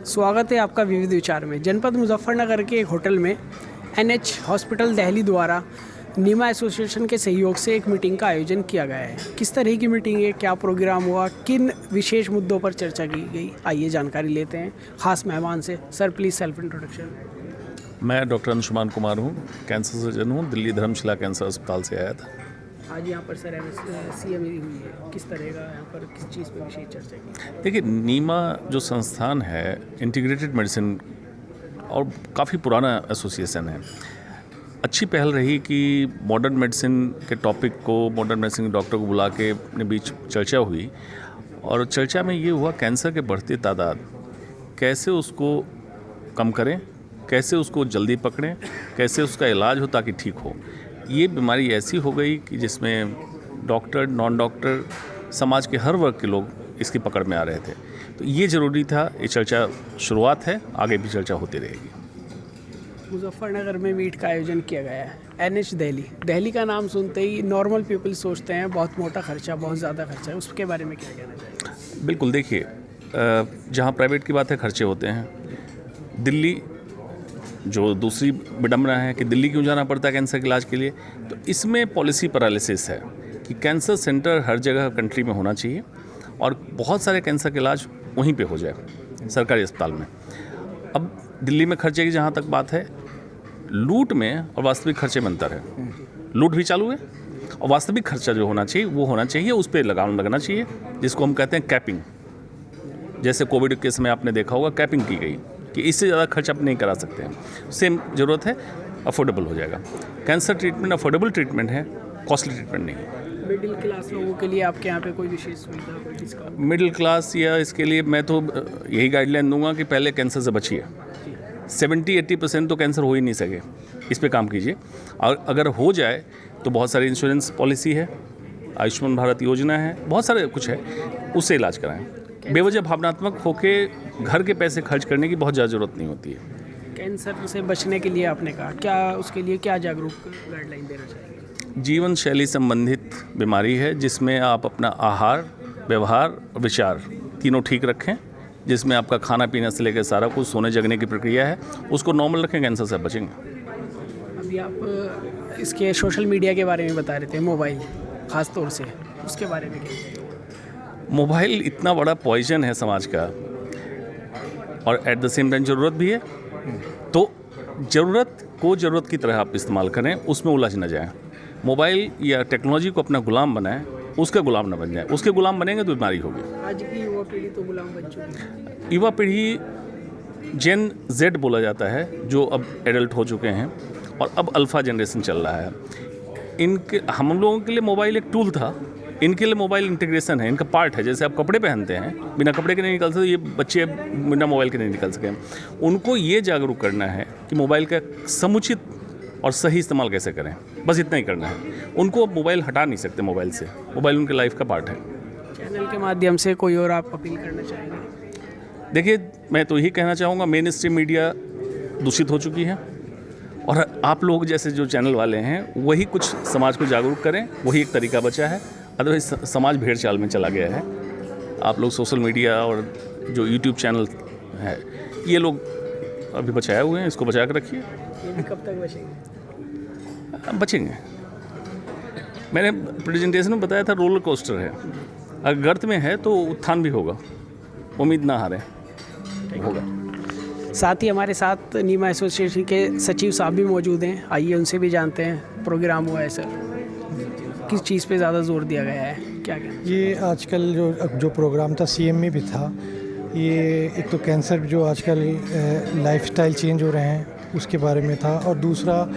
स्वागत है आपका विविध विचार में। जनपद मुजफ्फरनगर के एक होटल में एनएच हॉस्पिटल दिल्ली द्वारा नीमा एसोसिएशन के सहयोग से एक मीटिंग का आयोजन किया गया है। किस तरह की मीटिंग है, क्या प्रोग्राम हुआ, किन विशेष मुद्दों पर चर्चा की गई, आइए जानकारी लेते हैं खास मेहमान से। Sir please self introduction. मैं डॉक्टर अंशुमान कुमार हूँ, कैंसर सर्जन हूँ, दिल्ली धर्मशिला कैंसर अस्पताल से आया था। आज यहाँ पर सर CME हुई है, किस तरह का यहाँ पर किस चीज़ पर विशेष चर्चा की? देखिए, नीमा जो संस्थान है इंटीग्रेटेड मेडिसिन और काफ़ी पुराना एसोसिएशन है। अच्छी पहल रही कि मॉडर्न मेडिसिन के टॉपिक को, मॉडर्न मेडिसिन के डॉक्टर को बुला के अपने बीच चर्चा हुई और चर्चा में ये हुआ कैंसर के बढ़ते तादाद कैसे उसको कम करें, कैसे उसको जल्दी पकड़ें, कैसे उसका इलाज हो ताकि ठीक हो। ये बीमारी ऐसी हो गई कि जिसमें डॉक्टर, नॉन डॉक्टर, समाज के हर वर्ग के लोग इसकी पकड़ में आ रहे थे। तो ये ज़रूरी था। ये चर्चा शुरुआत है, आगे भी चर्चा होती रहेगी। मुजफ्फरनगर में मीट का आयोजन किया गया है। एनएच दिल्ली का नाम सुनते ही नॉर्मल पीपल सोचते हैं बहुत मोटा खर्चा, बहुत ज़्यादा खर्चा है। उसके बारे में क्या कहना चाहिए? बिल्कुल, देखिए, जहाँ प्राइवेट की बात है खर्चे होते हैं। दिल्ली जो दूसरी विडंबना है कि दिल्ली क्यों जाना पड़ता है कैंसर के इलाज के लिए, तो इसमें पॉलिसी पैरालिसिस है कि कैंसर सेंटर हर जगह कंट्री में होना चाहिए और बहुत सारे कैंसर के इलाज वहीं पे हो जाए सरकारी अस्पताल में। अब दिल्ली में खर्चे की जहाँ तक बात है, लूट में और वास्तविक खर्चे में अंतर है। लूट भी चालू है और वास्तविक खर्चा जो होना चाहिए वो होना चाहिए, उस पर लगाम लगना चाहिए, जिसको हम कहते हैं कैपिंग। जैसे कोविड के समय आपने देखा होगा, कैपिंग की गई कि इससे ज़्यादा खर्च आप नहीं करा सकते हैं। सेम ज़रूरत है, अफोर्डेबल हो जाएगा। कैंसर ट्रीटमेंट अफोर्डेबल ट्रीटमेंट है, कॉस्टली ट्रीटमेंट नहीं है। मिडिल क्लास लोगों के लिए आपके यहाँ पे कोई विशेष सुविधा, कोई डिस्काउंट? मिडिल क्लास या इसके लिए मैं तो यही गाइडलाइन दूंगा कि पहले कैंसर से बचिए। 70-80% तो कैंसर हो ही नहीं सके, इस पे काम कीजिए। और अगर हो जाए तो बहुत सारी इंश्योरेंस पॉलिसी है, आयुष्मान भारत योजना है, बहुत सारे कुछ है, उससे इलाज कराएं। बेवजह भावनात्मक होके घर के पैसे खर्च करने की बहुत ज़्यादा ज़रूरत नहीं होती है। कैंसर से बचने के लिए आपने कहा, क्या उसके लिए क्या जागरूक गाइडलाइन देना चाहिए? जीवन शैली संबंधित बीमारी है जिसमें आप अपना आहार, व्यवहार और विचार तीनों ठीक रखें, जिसमें आपका खाना पीना से लेकर सारा कुछ, सोने जगने की प्रक्रिया है, उसको नॉर्मल रखें, कैंसर से बचेंगे। अभी आप इसके सोशल मीडिया के बारे में बता रहे थे, मोबाइल ख़ास तौर से, उसके बारे में क्या? मोबाइल इतना बड़ा पॉइजन है समाज का और एट द सेम टाइम ज़रूरत भी है। तो ज़रूरत को ज़रूरत की तरह आप इस्तेमाल करें, उसमें उलझ न जाएं। मोबाइल या टेक्नोलॉजी को अपना गुलाम बनाएं, उसका गुलाम न बन जाए। उसके गुलाम बनेंगे तो बीमारी होगी। आज की युवा पीढ़ी तो गुलाम बन चुकी है। युवा पीढ़ी जेन जेड बोला जाता है, जो अब एडल्ट हो चुके हैं, और अब अल्फ़ा जनरेशन चल रहा है। इनके, हम लोगों के लिए मोबाइल एक टूल था, इनके लिए मोबाइल इंटीग्रेशन है, इनका पार्ट है। जैसे आप कपड़े पहनते हैं, बिना कपड़े के नहीं निकल सकते, ये बच्चे बिना मोबाइल के नहीं निकल सके। उनको ये जागरूक करना है कि मोबाइल का समुचित और सही इस्तेमाल कैसे करें, बस इतना ही करना है। उनको मोबाइल हटा नहीं सकते, मोबाइल से, मोबाइल उनके लाइफ का पार्ट है। चैनल के माध्यम से कोई और आप अपील करना चाहेंगे? देखिए, मैं तो यही कहना चाहूँगा, मेन स्ट्रीम मीडिया दूषित हो चुकी है और आप लोग जैसे जो चैनल वाले हैं वही कुछ समाज को जागरूक करें, वही एक तरीका बचा है। अदरवाइज समाज भेड़ चाल में चला गया है। आप लोग सोशल मीडिया और जो यूट्यूब चैनल है, ये लोग अभी बचाए हुए हैं, इसको बचा कर रखिए। ये भी कब तक बचेंगे? बचेंगे। मैंने प्रेजेंटेशन में बताया था, रोलर कोस्टर है, अगर गर्त में है तो उत्थान भी होगा, उम्मीद ना हारें, होगा। साथ ही हमारे साथ नीमा एसोसिएशन के सचिव साहब भी मौजूद हैं, आइए उनसे भी जानते हैं। प्रोग्राम हुआ है सर, किस चीज़ पे ज़्यादा जोर दिया गया है, क्या कहना? ये आजकल जो प्रोग्राम था CME भी था। ये एक तो कैंसर जो आजकल लाइफस्टाइल चेंज हो रहे हैं उसके बारे में था, और दूसरा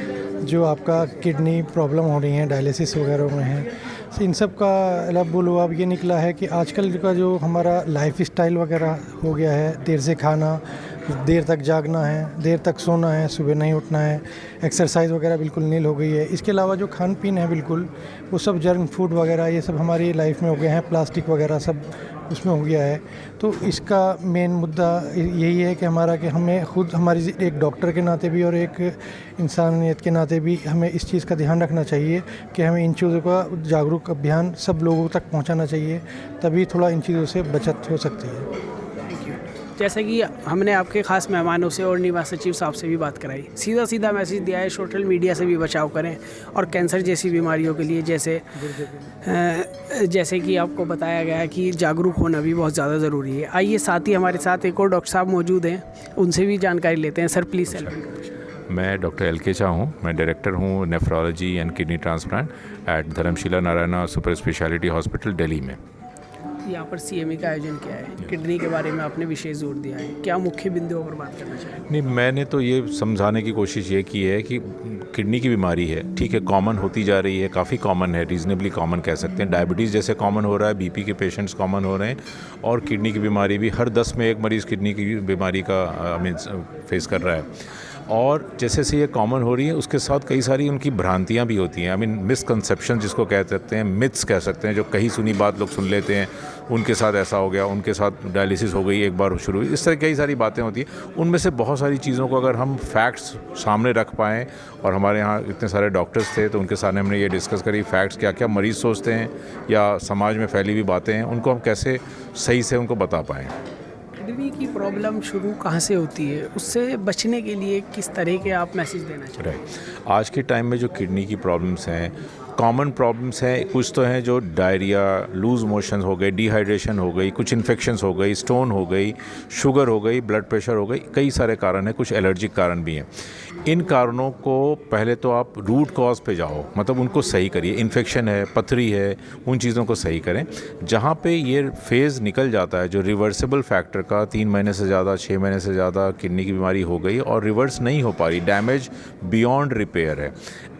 जो आपका किडनी प्रॉब्लम हो रही है, डायलिसिस वगैरह में है, इन सब का बोलवाब ये निकला है कि आजकल का जो हमारा लाइफस्टाइल वगैरह हो गया है, देर से खाना, देर तक जागना है, देर तक सोना है, सुबह नहीं उठना है, एक्सरसाइज वगैरह बिल्कुल नील हो गई है। इसके अलावा जो खान पीन है बिल्कुल, वो सब जंक फूड वगैरह ये सब हमारी लाइफ में हो गए हैं, प्लास्टिक वगैरह सब उसमें हो गया है। तो इसका मेन मुद्दा यही है कि हमें खुद, हमारी एक डॉक्टर के नाते भी और एक इंसानियत के नाते भी हमें इस चीज़ का ध्यान रखना चाहिए कि हमें इन चीज़ों का जागरूक अभियान सब लोगों तक पहुंचाना चाहिए, तभी थोड़ा इन चीज़ों से बचत हो सकती है। जैसे कि हमने आपके खास मेहमानों से और निवास सचिव साहब से भी बात कराई, सीधा सीधा मैसेज दिया है सोशल मीडिया से भी बचाव करें और कैंसर जैसी बीमारियों के लिए जैसे कि आपको बताया गया है कि जागरूक होना भी बहुत ज़्यादा ज़रूरी है। आइए साथ ही हमारे साथ एक और डॉक्टर साहब मौजूद हैं, उनसे भी जानकारी लेते हैं। Sir please self. मैं डॉक्टर एल.के. झा हूँ। मैं डायरेक्टर हूँ nephrology and kidney transplant at Dharamshila Narayana super speciality hospital Delhi में। यहाँ पर CME का आयोजन किया है, किडनी के बारे में आपने विशेष जोर दिया है, क्या मुख्य बिंदुओं पर बात करना चाहिए? नहीं, मैंने तो ये समझाने की कोशिश ये की है कि किडनी की बीमारी है, ठीक है, कॉमन होती जा रही है, काफ़ी कॉमन है, रीजनेबली कॉमन कह सकते हैं। डायबिटीज़ जैसे कॉमन हो रहा है, BP के पेशेंट्स कॉमन हो रहे हैं, और किडनी की बीमारी भी हर 10 में एक मरीज़ किडनी की बीमारी का फेस कर रहा है। और जैसे से ये कॉमन हो रही है, उसके साथ कई सारी उनकी भ्रांतियाँ भी होती हैं। मिसकंसेप्शन जिसको कह सकते हैं, मिथ्स कह सकते हैं, जो कहीं सुनी बात लोग सुन लेते हैं, उनके साथ ऐसा हो गया, उनके साथ डायलिसिस हो गई, एक बार शुरू हुई, इस तरह कई सारी बातें होती हैं। उनमें से बहुत सारी चीज़ों को अगर हम फैक्ट्स सामने रख पाएँ, और हमारे यहाँ इतने सारे डॉक्टर्स थे तो उनके सामने हमने ये डिस्कस करी फैक्ट्स क्या क्या मरीज़ सोचते हैं या समाज में फैली हुई बातें हैं, उनको हम कैसे सही से उनको बता पाएँ। किडनी की प्रॉब्लम शुरू कहाँ से होती है, उससे बचने के लिए किस तरह के आप मैसेज देना चाहिए? राइट, आज के टाइम में जो किडनी की प्रॉब्लम्स हैं, कॉमन प्रॉब्लम्स हैं, कुछ तो हैं जो डायरिया, लूज़ मोशंस हो गए, डिहाइड्रेशन हो गई, कुछ इन्फेक्शंस हो गई, स्टोन हो गई, शुगर हो गई, ब्लड प्रेशर हो गई, कई सारे कारण हैं, कुछ एलर्जिक कारण भी हैं। इन कारणों को पहले तो आप रूट कॉज पे जाओ, मतलब उनको सही करिए। इन्फेक्शन है, पथरी है, उन चीज़ों को सही करें। जहाँ पे ये फेज़ निकल जाता है जो रिवर्सिबल फैक्टर का, 3 महीने से ज़्यादा, 6 महीने से ज़्यादा किडनी की बीमारी हो गई और रिवर्स नहीं हो पा रही, डैमेज बियॉन्ड रिपेयर है,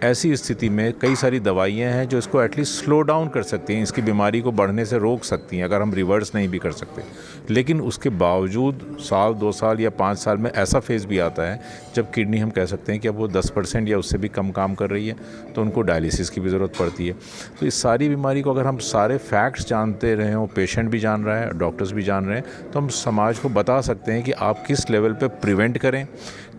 ऐसी स्थिति में कई सारी दवाइयाँ हैं जो इसको एटलीस्ट स्लो डाउन कर सकती हैं, इसकी बीमारी को बढ़ने से रोक सकती हैं, अगर हम रिवर्स नहीं भी कर सकते। लेकिन उसके बावजूद साल, 2 साल या 5 साल में ऐसा फेज़ भी आता है जब किडनी हम कह सकते हैं कि अब वो 10% या उससे भी कम काम कर रही है, तो उनको डायलिसिस की भी ज़रूरत पड़ती है। तो इस सारी बीमारी को अगर हम सारे फैक्ट्स जानते रहे हों, पेशेंट भी जान रहा है, डॉक्टर्स भी जान रहे हैं, तो हम समाज को बता सकते हैं कि आप किस लेवल पे प्रिवेंट करें,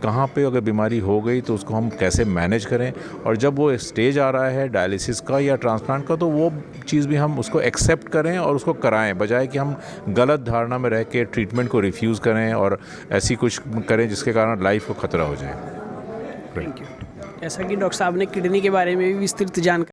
कहाँ पे अगर बीमारी हो गई तो उसको हम कैसे मैनेज करें, और जब वो स्टेज आ रहा है डायलिसिस का या ट्रांसप्लांट का, तो वो चीज़ भी हम उसको एक्सेप्ट करें और उसको कराएं, बजाय कि हम गलत धारणा में रह के ट्रीटमेंट को रिफ्यूज़ करें और ऐसी कुछ करें जिसके कारण लाइफ को ख़तरा हो जाए। Thank you. जैसा कि डॉक्टर साहब ने किडनी के बारे में भी विस्तृत जानकारी